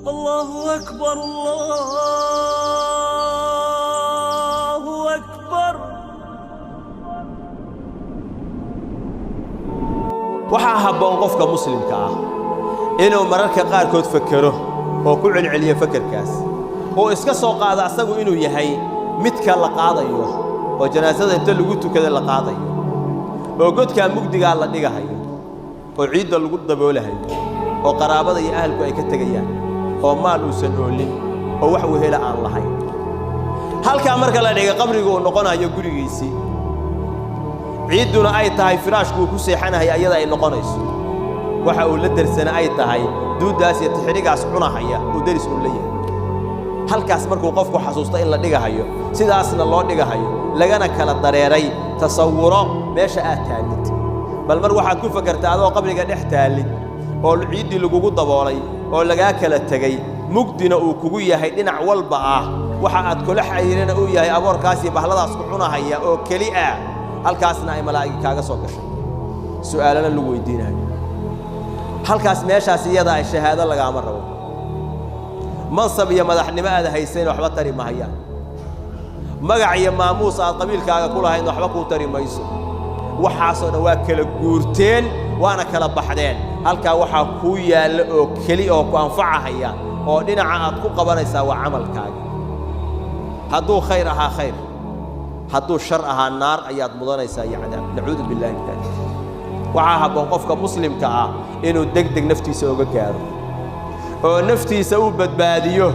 الله أكبر الله أكبر. waxaa habboon qofka muslimka ah inuu mararka qaarkood fakero oo ku celceliyo fakarkaas oo iska soo qaado asagu inuu yahay midka la qaadayo oo janaasada inta lagu tukada la qaadayo oo godka mugdiga la dhigahayo oo ciidda lagu daboolahayo oo qaraabada iyo ahalku ay ka tagayaan oo maal uusan oolin oo wax wehela aan lahayn halka marka la dhigo qabriga uu noqonayo gurigiisii ciiduna ay tahay firaashku ku seexanahay ayada ay noqonayso waxa uu la darsana ay tahay duudaas iyo tixrigaas cunahaya oo daris u leeyahay halkaas markuu qofku xasuusto in la dhigahayo sidaasna loo dhigahayo lagana kala dareeray tasawuro meesha aad taalid bal mar waxaad ku fakartaa adoo qabriga dhex taalid oo ciidii lagugu daboolay oo laga kala tagay mugdina uu kugu yahay dhinac walba ah waxa aad kula xiriirana uu yahay aboorkaas iyo bahladaas ku cunahaya oo kali ah halkaasna ay malaa'ig kaaga soo gashay su'aalana lagu weydiinayo halkaas meeshaas iyada ay shahaado laga ama rabo mansab iyo madaxnimo aad haysan waxba tari mahayaan magac iyo maamuus aad qabiilkaaga ku lahayn waxba ku tari mayso waxaasoo dhan waa kala guurteen waana kala baxdeen halka waxa ku yaal oo kali oo ku anfacaya oo dhinaca aad ku qabanaysaa waa amalkaaga hadduu khayr ahaa khayr hadduu shar ahaa naar ayaad mudanaysaa iyo cadaab nacuudu billaahi min dalik waxaa habboon qofka muslimka ah inuu degdeg naftiisa uga gaaro oo naftiisa uu badbaadiyo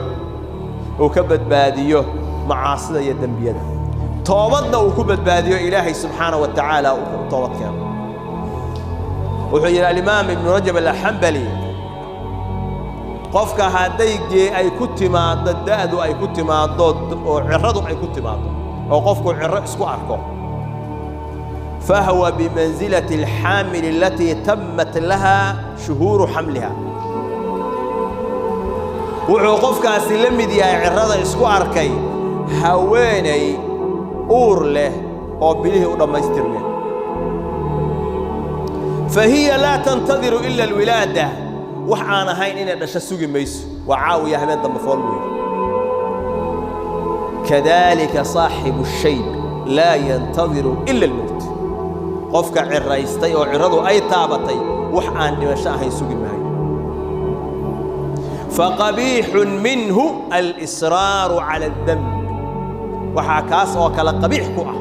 uu ka badbaadiyo macaasida iyo dembiyada toobadna uu ku badbaadiyo ilaahay subxaanahu wa tacaala uu toobad keeno wuxuu yidhi alimaam ibnu rajab alxambali qofka haddaygee ay ku timaado da'du ay ku timaado oo ciradu ay ku timaado oo qofku cirro isku arko فهو بمنزلة الحامل التي تمت لها شهور حملها وعقوفك أسلمي دي عرضة اسكو أركي هواني أور له أو بليه أولا ما يسترمي فهي لا تنتظر إلا الولادة وحانا هاين إنا نشسوغي ميسو وعاوي يا همين دم فولوي كذلك صاحب الشيب لا ينتظر إلا الموت qofka ciraystay oo ciradu ay taabatay wax aan dhimasho ahayn sugi maayo faqabihun minhu al-israr ala ad-dam waxa kaas oo kala qabiix ku ah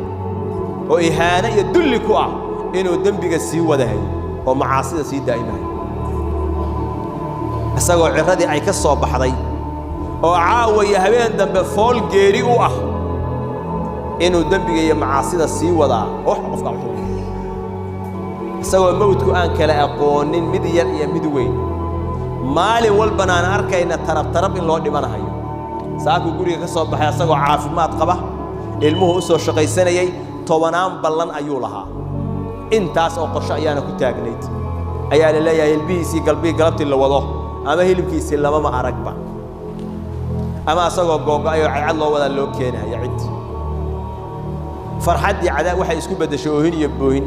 oo ihaana iyo dulli ku ah inuu dambiga sii wadahay oo macaasida sii daa'imahay asagoo ciradii ay ka soo baxday oo caawaya habeen dambe fool geeri u ah inuu dambiga iyo macaasida sii wadaa wax qofka isagoo mawdku aan kala aqoonin mid yar iyo mid weyn maalin walbana aan arkayna tarab in loo dhimanayo saaku guriga ka soo baxay asagoo caafimaad qaba ilmuhu u soo shaqaysanayay tobanaan ballan ayuu lahaa intaas oo qorshe ayaana ku taagnayd ayaa la leeyahay ilbihiisii galabtii la wado ama hilibkiisii lamama aragba ama asagoo googo'ayo cad loo wada loo keenayo cid farxaddii cadaab waxay isku bedeshay oohin iyo boohin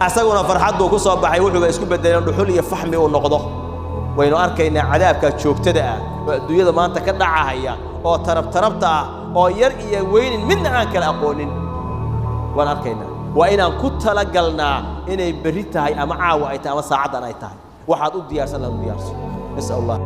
asaguna farxaddu ku soo baxay wuxuu isku bedeleen dhuxul iyo fahmi oo noqdo waynu arkaynaa cadaabka joogtada ah oo adduunyada maanta ka dhacaya oo tarabta oo yar iyo weyn midna aan kala aqoonin waan arkaynaa waa inaan ku tala galnaa inay bari tahay ama caawa ay tahay ama saacadan ay tahay waxaad u diyaarsan lahayd diyaarso insha Allah